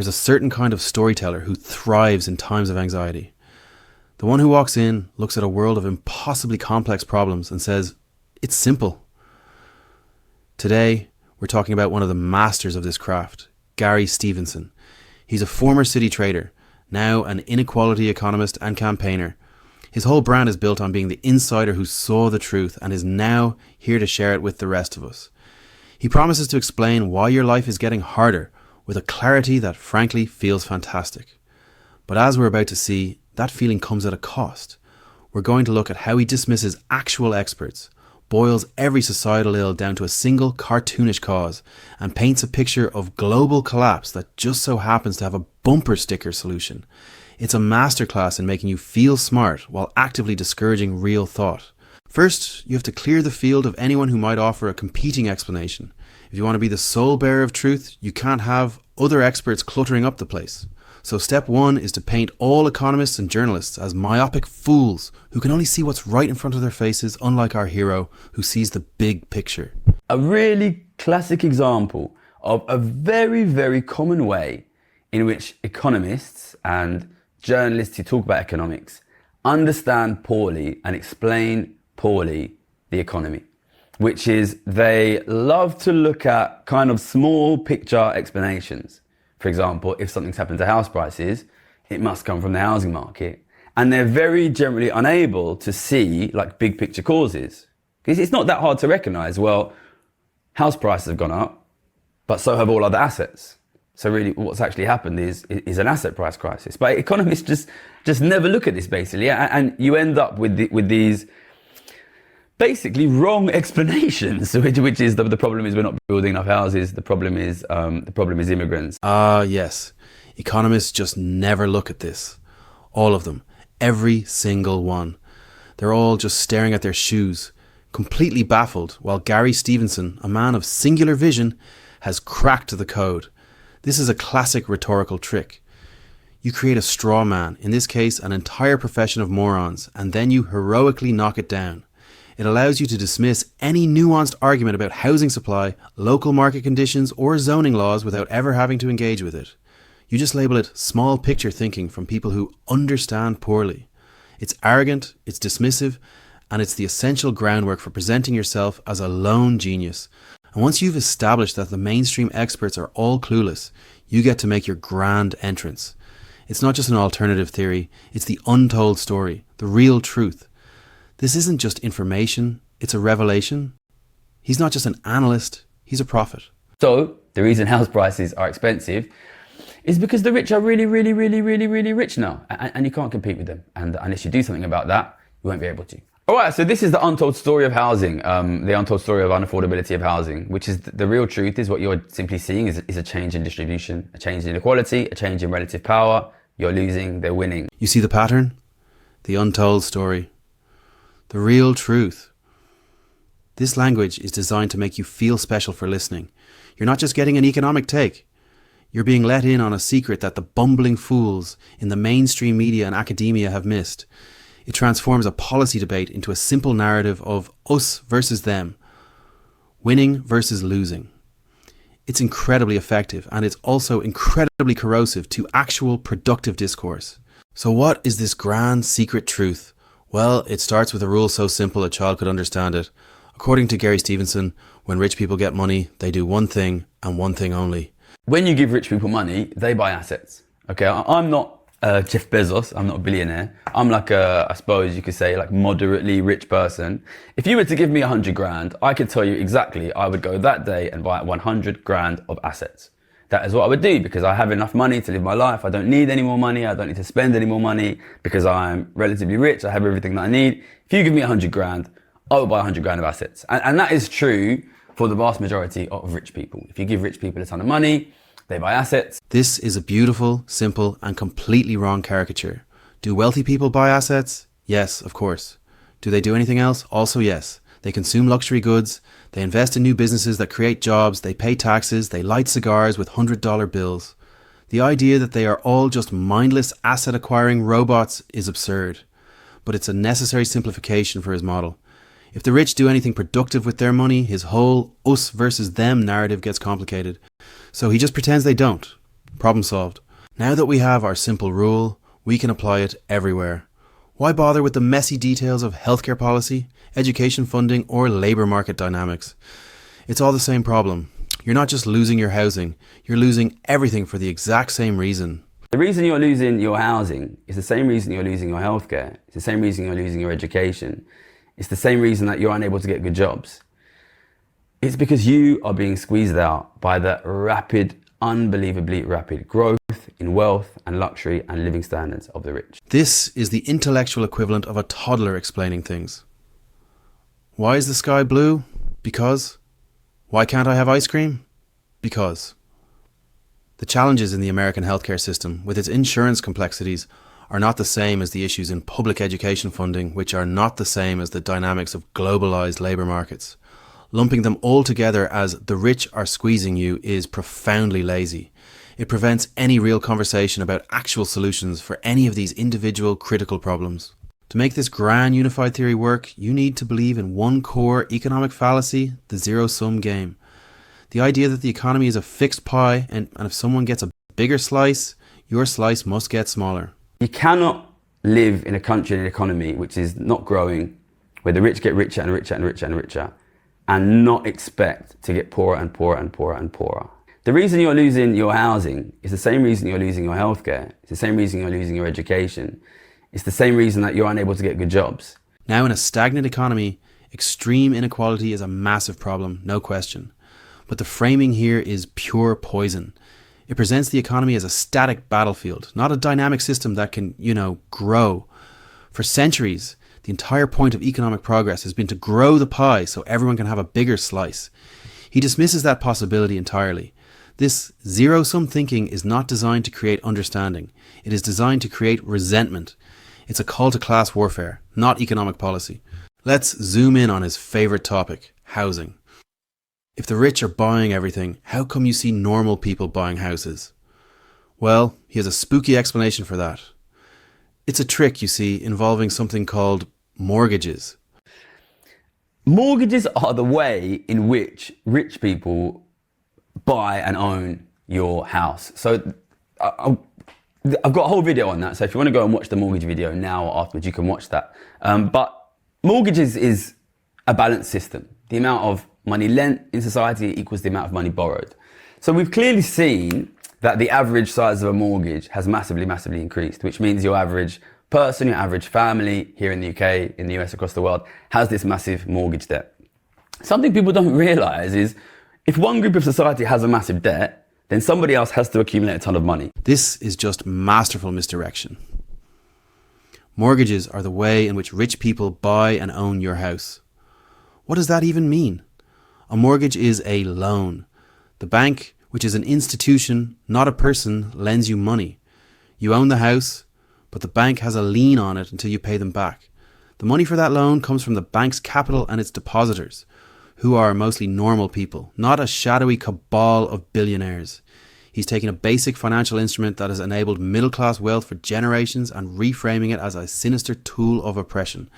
There's a certain kind of storyteller who thrives in times of anxiety. The one who walks in, looks at a world of impossibly complex problems and says, it's simple. Today, we're talking about one of the masters of this craft, Gary Stevenson. He's a former city trader, now an inequality economist and campaigner. His whole brand is built on being the insider who saw the truth and is now here to share it with the rest of us. He promises to explain why your life is getting harder with a clarity that frankly feels fantastic. But as we're about to see, that feeling comes at a cost. We're going to look at how he dismisses actual experts, boils every societal ill down to a single cartoonish cause, and paints a picture of global collapse that just so happens to have a bumper sticker solution. It's a masterclass in making you feel smart while actively discouraging real thought. First, you have to clear the field of anyone who might offer a competing explanation. If you want to be the sole bearer of truth, you can't have other experts cluttering up the place. So step one is to paint all economists and journalists as myopic fools who can only see what's right in front of their faces, unlike our hero who sees the big picture. A really classic example of a very, very common way in which economists and journalists who talk about economics understand poorly and explain poorly the economy, which is they love to look at kind of small picture explanations. For example, if something's happened to house prices, it must come from the housing market. And they're very generally unable to see like big picture causes. Because it's not that hard to recognize, well, house prices have gone up, but so have all other assets. So really what's actually happened is an asset price crisis. But economists just never look at this basically. And you end up with these basically wrong explanations, which is the problem is we're not building enough houses. The problem is immigrants. Yes. Economists just never look at this. All of them. Every single one. They're all just staring at their shoes, completely baffled, while Gary Stevenson, a man of singular vision, has cracked the code. This is a classic rhetorical trick. You create a straw man, in this case an entire profession of morons, and then you heroically knock it down. It allows you to dismiss any nuanced argument about housing supply, local market conditions, or zoning laws without ever having to engage with it. You just label it small picture thinking from people who understand poorly. It's arrogant, it's dismissive, and it's the essential groundwork for presenting yourself as a lone genius. And once you've established that the mainstream experts are all clueless, you get to make your grand entrance. It's not just an alternative theory, it's the untold story, the real truth. This isn't just information, it's a revelation. He's not just an analyst, he's a prophet. So, the reason house prices are expensive is because the rich are really, really, really, really, really rich now. And you can't compete with them. And unless you do something about that, you won't be able to. Alright, so this is the untold story of housing, the untold story of unaffordability of housing, which is the real truth is what you're simply seeing is a change in distribution, a change in inequality, a change in relative power. You're losing, they're winning. You see the pattern? The untold story. The real truth. This language is designed to make you feel special for listening. You're not just getting an economic take. You're being let in on a secret that the bumbling fools in the mainstream media and academia have missed. It transforms a policy debate into a simple narrative of us versus them, winning versus losing. It's incredibly effective, and it's also incredibly corrosive to actual productive discourse. So what is this grand secret truth? Well, it starts with a rule so simple a child could understand it. According to Gary Stevenson, when rich people get money, they do one thing and one thing only. When you give rich people money, they buy assets. Okay, I'm not Jeff Bezos, I'm not a billionaire. I'm like I suppose you could say like moderately rich person. If you were to give me 100 grand, I could tell you exactly I would go that day and buy 100 grand of assets. That is what I would do because I have enough money to live my life. I don't need any more money. I don't need to spend any more money because I'm relatively rich. I have everything that I need. If you give me 100 grand, I will buy 100 grand of assets. And that is true for the vast majority of rich people. If you give rich people a ton of money, they buy assets. This is a beautiful, simple, and completely wrong caricature. Do wealthy people buy assets? Yes, of course. Do they do anything else? Also yes. They consume luxury goods, they invest in new businesses that create jobs, they pay taxes, they light cigars with $100 bills. The idea that they are all just mindless asset acquiring robots is absurd, but it's a necessary simplification for his model. If the rich do anything productive with their money, his whole us versus them narrative gets complicated. So he just pretends they don't. Problem solved. Now that we have our simple rule, we can apply it everywhere. Why bother with the messy details of healthcare policy, education funding, or labour market dynamics? It's all the same problem. You're not just losing your housing, you're losing everything for the exact same reason. The reason you're losing your housing is the same reason you're losing your healthcare. It's the same reason you're losing your education. It's the same reason that you're unable to get good jobs. It's because you are being squeezed out by the unbelievably rapid growth in wealth and luxury and living standards of the rich. This is the intellectual equivalent of a toddler explaining things. Why is the sky blue? Because. Why can't I have ice cream? Because. The challenges in the American healthcare system, with its insurance complexities, are not the same as the issues in public education funding, which are not the same as the dynamics of globalised labour markets. Lumping them all together as the rich are squeezing you is profoundly lazy. It prevents any real conversation about actual solutions for any of these individual critical problems. To make this grand unified theory work, you need to believe in one core economic fallacy, the zero-sum game. The idea that the economy is a fixed pie and if someone gets a bigger slice, your slice must get smaller. You cannot live in a country and an economy which is not growing, where the rich get richer and richer and richer and richer, and not expect to get poorer and poorer and poorer and poorer. The reason you're losing your housing is the same reason you're losing your healthcare. It's the same reason you're losing your education. It's the same reason that you're unable to get good jobs. Now, in a stagnant economy, extreme inequality is a massive problem, no question. But the framing here is pure poison. It presents the economy as a static battlefield, not a dynamic system that can, grow. For centuries, the entire point of economic progress has been to grow the pie so everyone can have a bigger slice. He dismisses that possibility entirely. This zero-sum thinking is not designed to create understanding. It is designed to create resentment. It's a call to class warfare, not economic policy. Let's zoom in on his favourite topic, housing. If the rich are buying everything, how come you see normal people buying houses? Well, he has a spooky explanation for that. It's a trick, you see, involving something called mortgages. Mortgages are the way in which rich people buy and own your house. So I've got a whole video on that. So if you want to go and watch the mortgage video now or afterwards, you can watch that. But mortgages is a balanced system. The amount of money lent in society equals the amount of money borrowed. So we've clearly seen that the average size of a mortgage has massively increased, which means your average person, your average family here in the UK, in the US, across the world, has this massive mortgage debt. Something people don't realize is if one group of society has a massive debt, then somebody else has to accumulate a ton of money. This is just masterful misdirection. Mortgages are the way in which rich people buy and own your house. What does that even mean? A mortgage is a loan. The bank, which is an institution, not a person, lends you money. You own the house, but the bank has a lien on it until you pay them back. The money for that loan comes from the bank's capital and its depositors, who are mostly normal people, not a shadowy cabal of billionaires. He's taken a basic financial instrument that has enabled middle-class wealth for generations and reframing it as a sinister tool of oppression.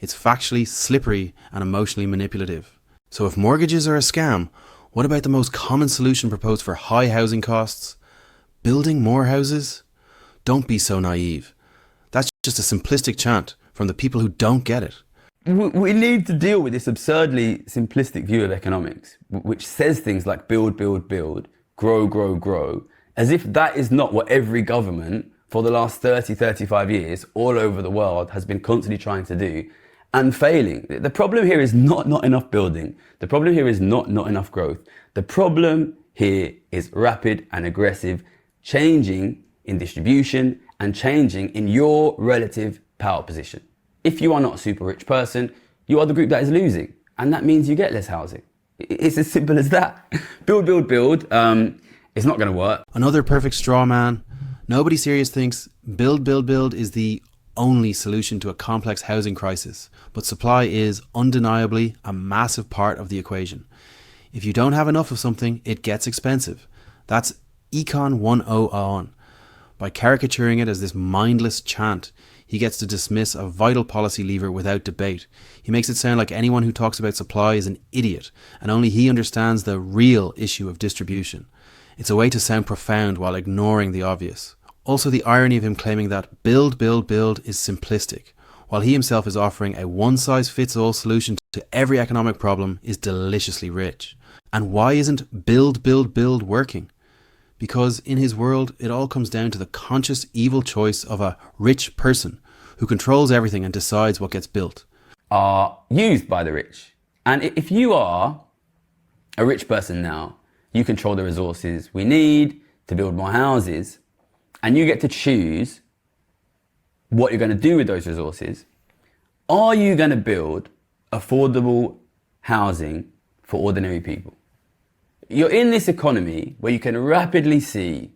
It's factually slippery and emotionally manipulative. So if mortgages are a scam, what about the most common solution proposed for high housing costs? Building more houses? Don't be so naive. That's just a simplistic chant from the people who don't get it. We need to deal with this absurdly simplistic view of economics, which says things like build, build, build, grow, grow, grow, as if that is not what every government for the last 30, 35 years all over the world has been constantly trying to do and failing. The problem here is not enough building. The problem here is not enough growth. The problem here is rapid and aggressive changing in distribution and changing in your relative power position. If you are not a super rich person, you are the group that is losing. And that means you get less housing. It's as simple as that. Build, build, build. It's not going to work. Another perfect straw man. Nobody serious thinks build, build, build is the only solution to a complex housing crisis. But supply is undeniably a massive part of the equation. If you don't have enough of something, it gets expensive. That's Econ 101. By caricaturing it as this mindless chant, he gets to dismiss a vital policy lever without debate. He makes it sound like anyone who talks about supply is an idiot, and only he understands the real issue of distribution. It's a way to sound profound while ignoring the obvious. Also, the irony of him claiming that build, build, build is simplistic, while he himself is offering a one-size-fits-all solution to every economic problem, is deliciously rich. And why isn't build, build, build working? Because in his world, it all comes down to the conscious evil choice of a rich person who controls everything and decides what gets built. Are used by the rich. And if you are a rich person now, you control the resources we need to build more houses, and you get to choose what you're going to do with those resources. Are you going to build affordable housing for ordinary people? You're in this economy where you can rapidly see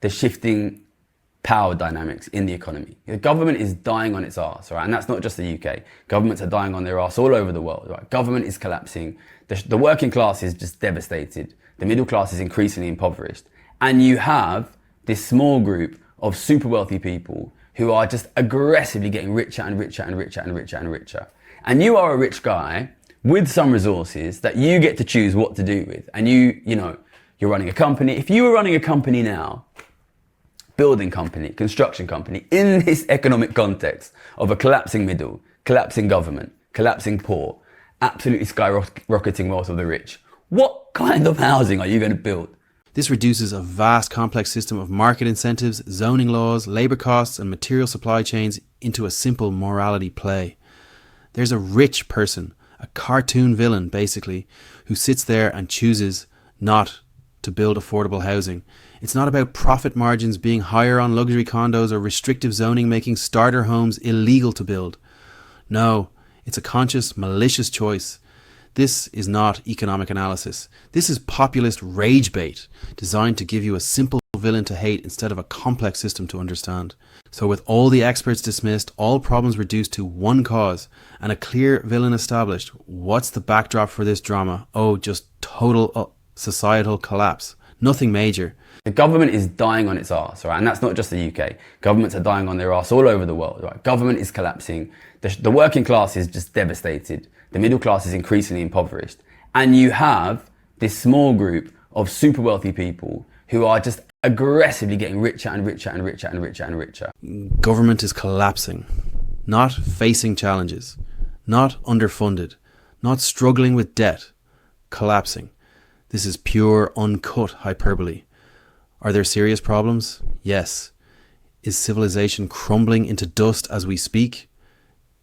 the shifting power dynamics in the economy. The government is dying on its arse, right? And that's not just the UK. Governments are dying on their arse all over the world, right? Government is collapsing. The working class is just devastated. The middle class is increasingly impoverished. And you have this small group of super wealthy people who are just aggressively getting richer and richer and richer and richer and richer. And you are a rich guy with some resources that you get to choose what to do with. And you're running a company. If you were running a company now, building company, construction company, in this economic context of a collapsing middle, collapsing government, collapsing poor, absolutely skyrocketing wealth of the rich, what kind of housing are you going to build? This reduces a vast complex system of market incentives, zoning laws, labour costs and material supply chains into a simple morality play. There's a rich person, a cartoon villain basically, who sits there and chooses not to build affordable housing. It's not about profit margins being higher on luxury condos or restrictive zoning making starter homes illegal to build. No, it's a conscious, malicious choice. This is not economic analysis. This is populist rage bait, designed to give you a simple villain to hate instead of a complex system to understand. So with all the experts dismissed, all problems reduced to one cause, and a clear villain established, what's the backdrop for this drama? Oh, just total societal collapse. Nothing major. The government is dying on its arse, right? And that's not just the UK. Governments are dying on their arse all over the world, right? Government is collapsing. The working class is just devastated. The middle class is increasingly impoverished. And you have this small group of super wealthy people who are just aggressively getting richer and richer and richer and richer and richer. Government is collapsing, not facing challenges, not underfunded, not struggling with debt, collapsing. This is pure, uncut hyperbole. Are there serious problems? Yes. Is civilization crumbling into dust as we speak?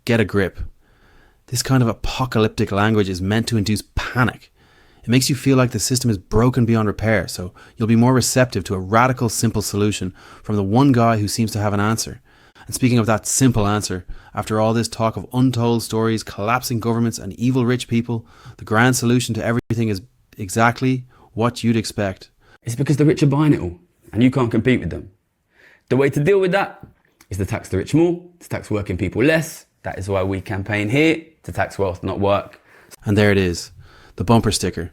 Get a grip. This kind of apocalyptic language is meant to induce panic. It makes you feel like the system is broken beyond repair, so you'll be more receptive to a radical, simple solution from the one guy who seems to have an answer. And speaking of that simple answer, after all this talk of untold stories, collapsing governments and evil rich people, the grand solution to everything is exactly what you'd expect. It's because the rich are buying it all, and you can't compete with them. The way to deal with that is to tax the rich more, to tax working people less. That is why we campaign here to tax wealth, not work. And there it is, the bumper sticker,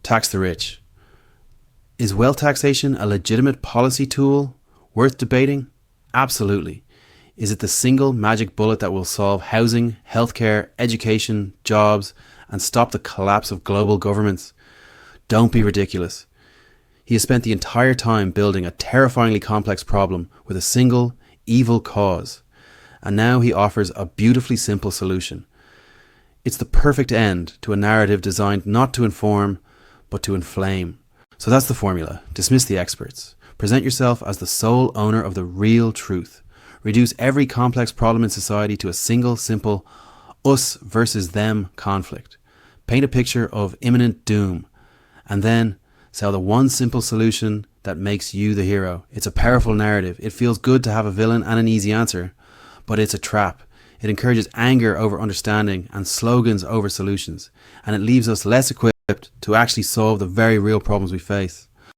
tax the rich. Is wealth taxation a legitimate policy tool worth debating? Absolutely. Is it the single magic bullet that will solve housing, healthcare, education, jobs, and stop the collapse of global governments? Don't be ridiculous. He has spent the entire time building a terrifyingly complex problem with a single, evil cause. And now he offers a beautifully simple solution. It's the perfect end to a narrative designed not to inform, but to inflame. So that's the formula. Dismiss the experts. Present yourself as the sole owner of the real truth. Reduce every complex problem in society to a single, simple, us versus them conflict. Paint a picture of imminent doom. And then sell the one simple solution that makes you the hero. It's a powerful narrative. It feels good to have a villain and an easy answer. But it's a trap. It encourages anger over understanding and slogans over solutions. And it leaves us less equipped to actually solve the very real problems we face.